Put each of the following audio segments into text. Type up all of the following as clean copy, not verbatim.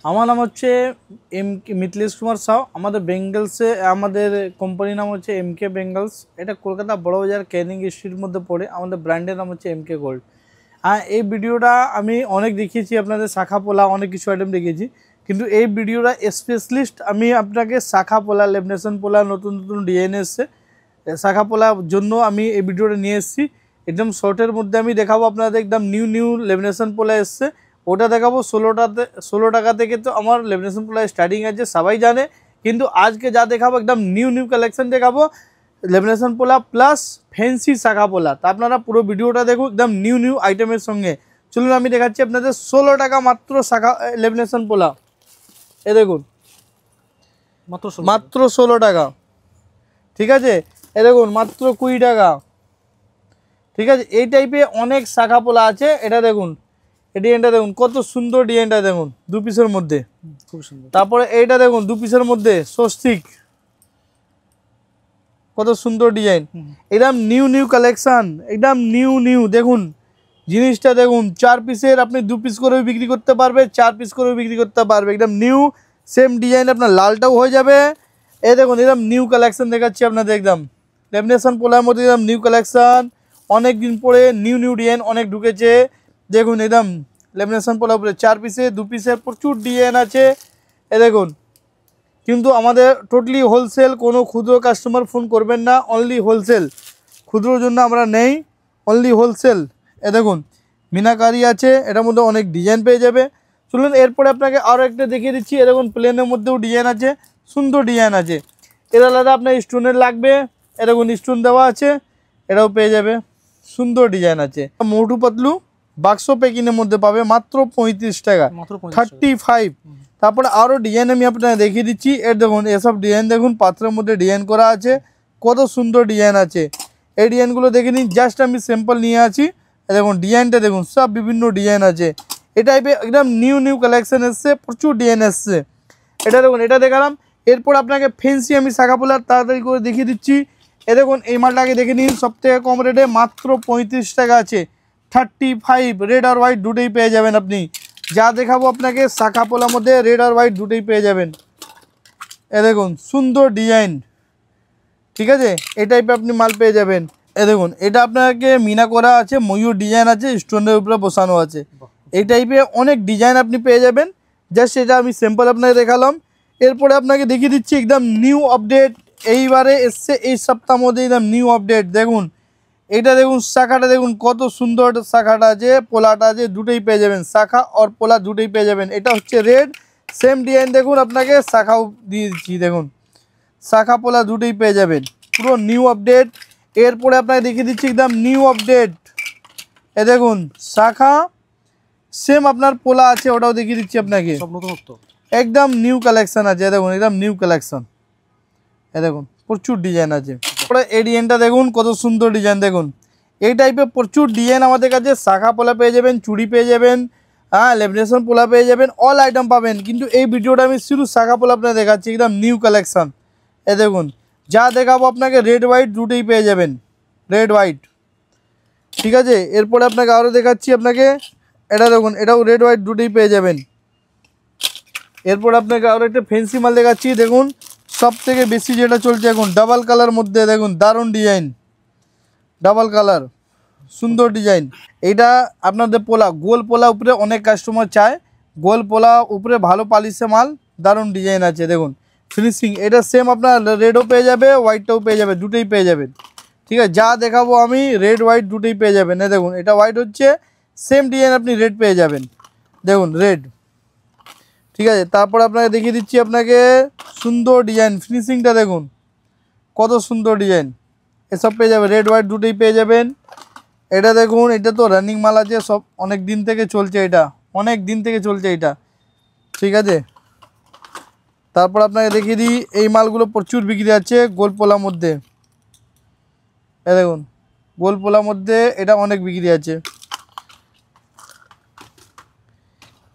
আমার নাম হচ্ছে মিথিলেশ কুমার সাউ। আমাদের বেঙ্গলসে আমাদের কোম্পানির নাম হচ্ছে MK বেঙ্গলস। এটা কলকাতা বড়বাজার ক্যানিং স্ট্রিটের মধ্যে পড়ে। আমাদের ব্র্যান্ডের নাম হচ্ছে MK গোল্ড। এই ভিডিওটা আমি অনেক দেখিয়েছি আপনাদের, শাখা পোলা অনেক কিছু আইটেম দেখিয়েছি, কিন্তু এই ভিডিওটা স্পেশালিস্ট আমি আপনাকে শাখা পোলা, লেমিনেশন পোলা, নতুন নতুন ডিজাইন এসছে শাখা পোলার জন্য আমি এই ভিডিওটা নিয়ে এসেছি। একদম শর্টের মধ্যে আমি দেখাবো আপনাদের। একদম নিউ লেমিনেশন পোলা এসছে, ওটা দেখাবো 16 টাকা থেকে। তো আমার লেমিনেশন পোলা স্টার্টিং আছে, সবাই জানে, কিন্তু আজকে যা দেখাবো একদম নিউ কালেকশন দেখাবো, লেমিনেশন পোলা প্লাস ফ্যান্সি শাখা পোলা। তা আপনারা পুরো ভিডিওটা দেখুন একদম নিউ আইটেমের সঙ্গে। চলুন আমি দেখাচ্ছি আপনাদের 16 টাকা মাত্র শাখা লেমিনেশন পোলা। এ দেখুন মাত্র 16 টাকা, ঠিক আছে। এ দেখুন মাত্র 20 টাকা, ঠিক আছে। এই টাইপের অনেক শাখা পোলা আছে। এটা দেখুন, এই ডিজাইনটা দেখুন কত সুন্দর, ডিজাইনটা দেখুন 2 পিসের মধ্যে, খুব সুন্দর। তারপরে এইটা দেখুন 2 পিসের মধ্যে স্বস্তিক, কত সুন্দর ডিজাইন। একদম নিউ কালেকশন, একদম নিউ দেখুন জিনিসটা দেখুন। 4 পিসের আপনি 2 পিস করেও বিক্রি করতে পারবে, 4 পিস করেও বিক্রি করতে পারবে। একদম নিউ সেম ডিজাইন, আপনার লালটাও হয়ে যাবে। এই দেখুন একদম নিউ কালেকশন দেখাচ্ছি আপনাদের, একদম লেমিনেশন পোলার মধ্যে একদম নিউ কালেকশন। অনেক দিন পরে নিউ ডিজাইন অনেক ঢুকেছে। দেখুন একদম লেমিনেশন পোলার উপরে 4 পিসে 2 পিসের প্রচুর ডিজাইন আছে। এ দেখুন, কিন্তু আমাদের টোটালি হোলসেল, কোনো ক্ষুদ্র কাস্টমার ফোন করবেন না, অনলি হোলসেল। ক্ষুদ্রর জন্য আমরা নেই, অনলি হোলসেল। এ দেখুন মিনাকারি আছে, এটার মধ্যে অনেক ডিজাইন পেয়ে যাবে। চলুন এরপরে আপনাকে আরও একটা দেখিয়ে দিচ্ছি। এ দেখুন প্লেনের মধ্যেও ডিজাইন আছে, সুন্দর ডিজাইন আছে। এর আলাদা আপনার স্টোনের লাগবে, এ দেখুন স্টোন দেওয়া আছে, এটাও পেয়ে যাবে, সুন্দর ডিজাইন আছে। মোটু পাতলু বাক্স প্যাকিংয়ের মধ্যে পাবে মাত্র 35 টাকা, 35। তারপরে আরও ডিজাইন আমি আপনাকে দেখিয়ে দিচ্ছি। এর দেখুন এসব ডিজাইন দেখুন, পাত্রের মধ্যে ডিজাইন করা আছে, কত সুন্দর ডিজাইন আছে। এই ডিজাইনগুলো দেখে নিন, জাস্ট আমি স্যাম্পল নিয়ে আছি। দেখুন ডিজাইনটা দেখুন, সব বিভিন্ন ডিজাইন আছে। এই টাইপের একদম নিউ কালেকশন এসছে, প্রচুর ডিজাইন এসছে। এটা দেখুন, এটা দেখালাম। এরপর আপনাকে ফেন্সি আমি শাখা পোলার তাড়াতাড়ি করে দেখিয়ে দিচ্ছি। এ দেখুন এই মালটাকে দেখে নিন, সবথেকে কম রেটে মাত্র 35 টাকা আছে, 35। রেড আর হোয়াইট দুটোই পেয়ে যাবেন আপনি। যা দেখাবো আপনাকে শাখা পোলার মধ্যে রেড আর হোয়াইট দুটোই পেয়ে যাবেন। এ দেখুন সুন্দর ডিজাইন, ঠিক আছে। এই টাইপের আপনি মাল পেয়ে যাবেন। এ দেখুন এটা আপনাকে মিনা করা আছে, ময়ূর ডিজাইন আছে, স্টোনের উপরে বসানো আছে। এই টাইপের অনেক ডিজাইন আপনি পেয়ে যাবেন। জাস্ট এটা আমি স্যাম্পল আপনাকে দেখালাম। এরপরে আপনাকে দেখিয়ে দিচ্ছি একদম নিউ আপডেট, এইবারে এসছে এই সপ্তাহের মধ্যে একদম নিউ আপডেট। দেখুন এইটা দেখুন, শাখাটা দেখুন কত সুন্দর শাখাটা আছে, পোলাটা আছে, দুটোই পেয়ে যাবেন। শাখা আর পোলা দুটোই পেয়ে যাবেন। এটা হচ্ছে রেড, সেম ডিজাইন দেখুন, আপনাকে শাখাও দিয়ে দিচ্ছি। দেখুন শাখা পোলা দুটোই পেয়ে যাবেন, পুরো নিউ আপডেট। এরপরে আপনাকে দেখিয়ে দিচ্ছি একদম নিউ আপডেট। এ দেখুন শাখা সেম আপনার পোলা আছে, ওটাও দেখিয়ে দিচ্ছি আপনাকে, একদম নিউ কালেকশন আছে। দেখুন একদম নিউ কালেকশন। এ দেখুন প্রচুর ডিজাইন আছে। তারপরে এই ডিজাইনটা দেখুন কত সুন্দর ডিজাইন। দেখুন এই টাইপের প্রচুর ডিজাইন আমাদের কাছে। শাখা পোলা পেয়ে যাবেন, চুড়ি পেয়ে যাবেন, লেমিনেশন পোলা পেয়ে যাবেন, অল আইটেম পাবেন। কিন্তু এই ভিডিওটা আমি শুধু শাখা পোলা আপনাকে দেখাচ্ছি, একদম নিউ কালেকশন। এ দেখুন যা দেখাবো আপনাকে রেড হোয়াইট দুটোই পেয়ে যাবেন, রেড হোয়াইট, ঠিক আছে। এরপরে আপনাকে আরও দেখাচ্ছি আপনাকে, এটা দেখুন এটাও রেড হোয়াইট দুটোই পেয়ে যাবেন। এরপর আপনাকে আরও একটা ফ্যান্সি মাল দেখাচ্ছি। দেখুন সব থেকে বেশি যেটা চলছে এখন, ডাবল কালার মধ্যে দেখুন দারুণ ডিজাইন, ডাবল কালার, সুন্দর ডিজাইন। এইটা আপনাদের পোলা, গোল পোলা উপরে অনেক কাস্টমার চায়, গোল পোলা উপরে ভালো পালিশে মাল, দারুণ ডিজাইন আছে। দেখুন ফিনিশিং, এটা সেম আপনার রেডও পেয়ে যাবে, হোয়াইটটাও পেয়ে যাবে, দুটোই পেয়ে যাবেন, ঠিক আছে। যা দেখাবো আমি রেড হোয়াইট দুটোই পেয়ে যাবেন। এই দেখুন এটা হোয়াইট হচ্ছে, সেম ডিজাইন আপনি রেড পেয়ে যাবেন। দেখুন রেড, ঠিক আছে। তারপর আপনাকে দেখিয়ে দিচ্ছি আপনাকে সুন্দর ডিজাইন, ফিনিশিংটা দেখুন কত সুন্দর ডিজাইন, এসব পেয়ে যাবে, রেড হোয়াইট দুটোই পেয়ে যাবেন। এটা দেখুন এটা তো রানিং মাল আছে, সব অনেক দিন থেকে চলছে, এটা অনেক দিন থেকে চলছে এটা, ঠিক আছে। তারপর আপনাকে দেখিয়ে দিই এই মালগুলো প্রচুর বিক্রি আছে গোল পোলার মধ্যে। এ দেখুন গোল পোলার মধ্যে এটা অনেক বিক্রি আছে।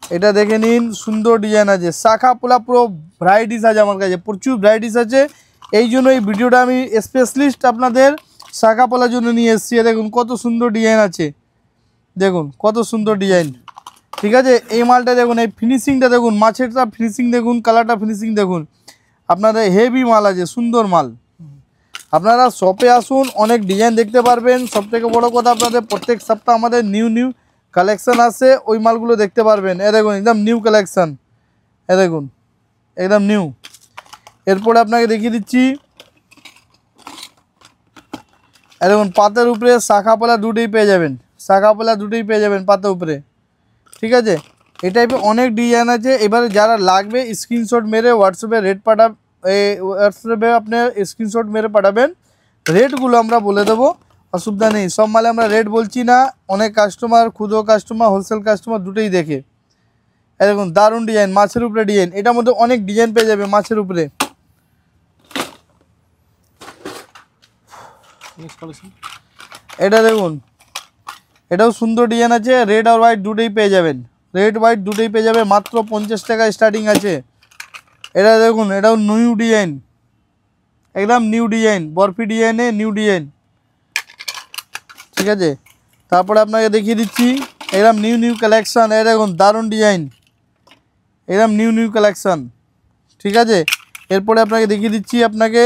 এটা দেখে নিন, সুন্দর ডিজাইন আছে। শাখা পোলা পুরো ভ্যারাইটিস আছে আমার কাছে, প্রচুর ভ্যারাইটিস আছে। এই জন্য এই ভিডিওটা আমি স্পেশালিস্ট আপনাদের শাখা পোলার জন্য নিয়ে এসেছি। দেখুন কত সুন্দর ডিজাইন আছে, দেখুন কত সুন্দর ডিজাইন, ঠিক আছে। এই মালটা দেখুন, এই ফিনিশিংটা দেখুন, মাছেরটা ফিনিশিং দেখুন, কালারটা ফিনিশিং দেখুন, আপনাদের হেভি মাল আছে, সুন্দর মাল। আপনারা শপে আসুন, অনেক ডিজাইন দেখতে পারবেন। সবথেকে বড় কথা, আপনাদের প্রত্যেক সপ্তাহ আমাদের নিউ নিউ কালেকশান আসে, ওই মালগুলো দেখতে পারবেন। এ দেখুন একদম নিউ কালেকশান, এ দেখুন একদম নিউ। এরপরে আপনাকে দেখিয়ে দিচ্ছি, এ দেখুন পাতের উপরে শাখা পলা দুটোই পেয়ে যাবেন, শাখা পলা দুটোই পেয়ে যাবেন পাতের উপরে। ঠিক আছে, এই টাইপের অনেক ডিজাইন আছে। এবারে যারা লাগবে স্ক্রিনশট মেরে হোয়াটসঅ্যাপে রেট হোয়াটসঅ্যাপে আপনার স্ক্রিনশট মেরে পাঠাবেন। রেটগুলো আমরা বলে দেবো, অসুবিধা নেই। সব মালে আমরা রেট বলছি না, অনেক কাস্টমার, ক্ষুদ্র কাস্টমার, হোলসেল কাস্টমার দুটোই দেখে। এই দেখুন দারুণ ডিজাইন, মাছের উপরে ডিজাইন। এটার মধ্যে অনেক ডিজাইন পেয়ে যাবে মাছের উপরে। এটা দেখুন, এটাও সুন্দর ডিজাইন আছে, রেড আর হোয়াইট দুটোই পেয়ে যাবেন, রেড হোয়াইট দুটোই পেয়ে যাবে, মাত্র 50 টাকা স্টার্টিং আছে। এটা দেখুন, এটাও নিউ ডিজাইন, একদম নিউ ডিজাইন, বরফি ডিজাইনে নিউ ডিজাইন। ঠিক আছে, তারপরে আপনাকে দেখিয়ে দিচ্ছি একদম নিউ নিউ কালেকশান। এই দেখুন দারুণ ডিজাইন, একদম নিউ নিউ কালেকশান। ঠিক আছে, এরপরে আপনাকে দেখিয়ে দিচ্ছি, আপনাকে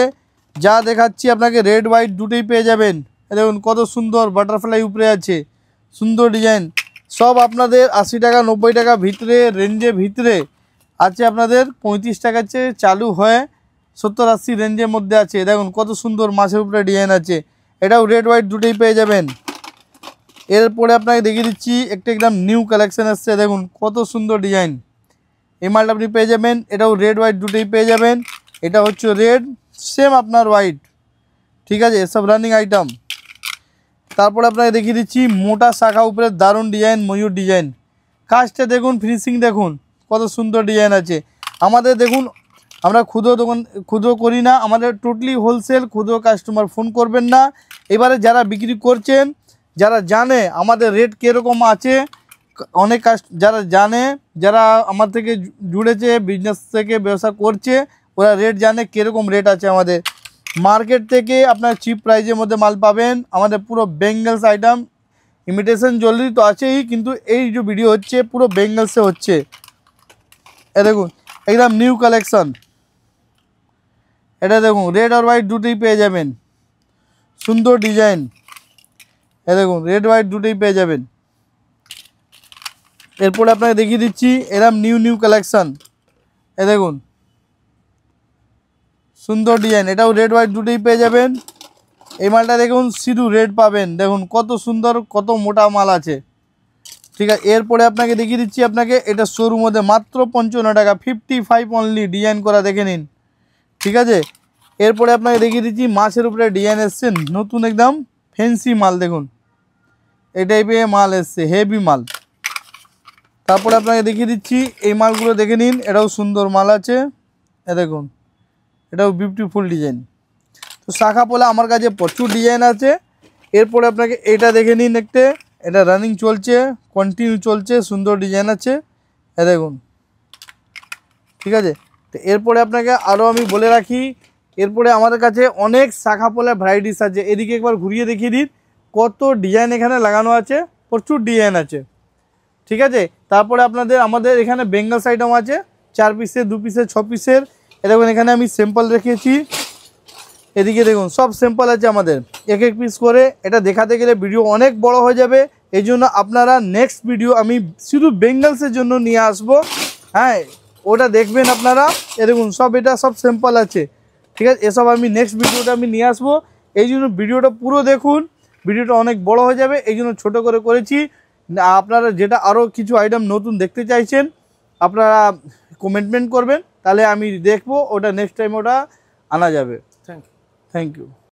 যা দেখাচ্ছি আপনাকে রেড হোয়াইট দুটোই পেয়ে যাবেন। দেখুন কত সুন্দর বাটারফ্লাই উপরে আছে, সুন্দর ডিজাইন। সব আপনাদের 80 টাকা 90 টাকা ভিতরে, রেঞ্জের ভিতরে আছে। আপনাদের 35 টাকার চেয়ে চালু হয়ে 70-80 রেঞ্জের মধ্যে আছে। দেখুন কত সুন্দর মাছের উপরে ডিজাইন আছে, এটাও রেড হোয়াইট দুটোই পেয়ে যাবেন। এরপরে আপনাকে দেখিয়ে দিচ্ছি একটা একদম নিউ কালেকশান এসছে, দেখুন কত সুন্দর ডিজাইন। এই মালটা আপনি পেয়ে যাবেন, এটাও রেড হোয়াইট দুটোই পেয়ে যাবেন। এটা হচ্ছে রেড, সেম আপনার হোয়াইট। ঠিক আছে, সব রানিং আইটেম। তারপরে আপনাকে দেখিয়ে দিচ্ছি মোটা শাখা উপরে দারুণ ডিজাইন, ময়ূর ডিজাইন। কাজটা দেখুন, ফিনিশিং দেখুন, কত সুন্দর ডিজাইন আছে। আমাদের দেখুন, আমরা ক্ষুদ্র করি না, আমাদের টোটালি হোলসেল। ক্ষুদ্র কাস্টমার ফোন করবেন না। এবারে যারা বিক্রি করছেন, যারা জানে আমাদের রেট কীরকম আছে, অনেক যারা জানে, যারা আমার থেকে জুড়েছে, বিজনেস থেকে ব্যবসা করছে, ওরা রেট জানে কীরকম রেট আছে আমাদের। মার্কেট থেকে আপনার চিপ প্রাইজের মধ্যে মাল পাবেন। আমাদের পুরো বেঙ্গলস আইটেম, ইমিটেশন জুয়েলারি তো আছেই, কিন্তু এই যে ভিডিও হচ্ছে পুরো বেঙ্গলসে হচ্ছে। এ দেখুন একদম নিউ কালেকশন, এটা দেখুন রেড আর হোয়াইট দুটোই পেয়ে যাবেন, সুন্দর ডিজাইন। এ দেখুন রেড হোয়াইট দুটোই পেয়ে যাবেন। এরপরে আপনাকে দেখিয়ে দিচ্ছি এরকম নিউ নিউ কালেকশান। এ দেখুন সুন্দর ডিজাইন, এটাও রেড হোয়াইট দুটোই পেয়ে যাবেন। এই মালটা দেখুন শুধু রেড পাবেন, দেখুন কত সুন্দর, কত মোটা মাল আছে। ঠিক আছে, এরপরে আপনাকে দেখিয়ে দিচ্ছি, আপনাকে এটা শোরুম মধ্যে মাত্র 55 টাকা, 55 অনলি, ডিজাইন করা দেখে নিন। ঠিক আছে, এরপরে আপনাকে দেখিয়ে দিচ্ছি মাছের উপরে ডিজাইন এসছে নতুন, একদম ফ্যান্সি মাল। দেখুন এই টাইপের মাল এসছে, হেভি মাল। তারপরে আপনাকে দেখিয়ে দিচ্ছি এই মালগুলো দেখে নিন, এটাও সুন্দর মাল আছে। এ দেখুন এটাও বিউটিফুল ডিজাইন। তো শাখা পোলা আমার কাছে প্রচুর ডিজাইন আছে। এরপরে আপনাকে এটা দেখে নিন, একটা এটা রানিং চলছে, কন্টিনিউ চলছে, সুন্দর ডিজাইন আছে। এ দেখুন। ঠিক আছে, তো এরপরে আপনাকে আরও আমি বলে রাখি, এরপরে আমাদের কাছে অনেক শাখা পোলা ভ্যারাইটিস আছে। এদিকে একবার ঘুরিয়ে দেখিয়ে দিন, কত ডিজাইন এখানে লাগানো আছে, প্রচুর ডিজাইন আছে। ঠিক আছে, তারপরে আমাদের এখানে বেঙ্গলস আইটেম আছে, 4 পিসের, 2 পিসের, 6 পিসের। এ দেখুন এখানে আমি স্যাম্পল রেখেছি, এদিকে দেখুন সব স্যাম্পল আছে আমাদের, এক এক পিস করে। এটা দেখাতে গেলে ভিডিও অনেক বড় হয়ে যাবে, এই জন্য আপনারা নেক্সট ভিডিও আমি শুধু বেঙ্গলসের জন্য নিয়ে আসবো। হ্যাঁ, ওটা দেখবেন আপনারা। এ দেখুন সব, এটা সব স্যাম্পল আছে। ঠিক আছে, এসব আমি নেক্সট ভিডিওটা আমি নিয়ে আসবো, এই জন্য ভিডিওটা পুরো দেখুন। ভিডিওটা অনেক বড় হয়ে যাবে, এই জন্য ছোটো করে করেছি। আপনারা যেটা আরও কিছু আইটেম নতুন দেখতে চাইছেন, আপনারা কমেন্টমেন্ট করবেন, তাহলে আমি দেখবো, ওটা নেক্সট টাইম ওটা আনা যাবে। Thank you.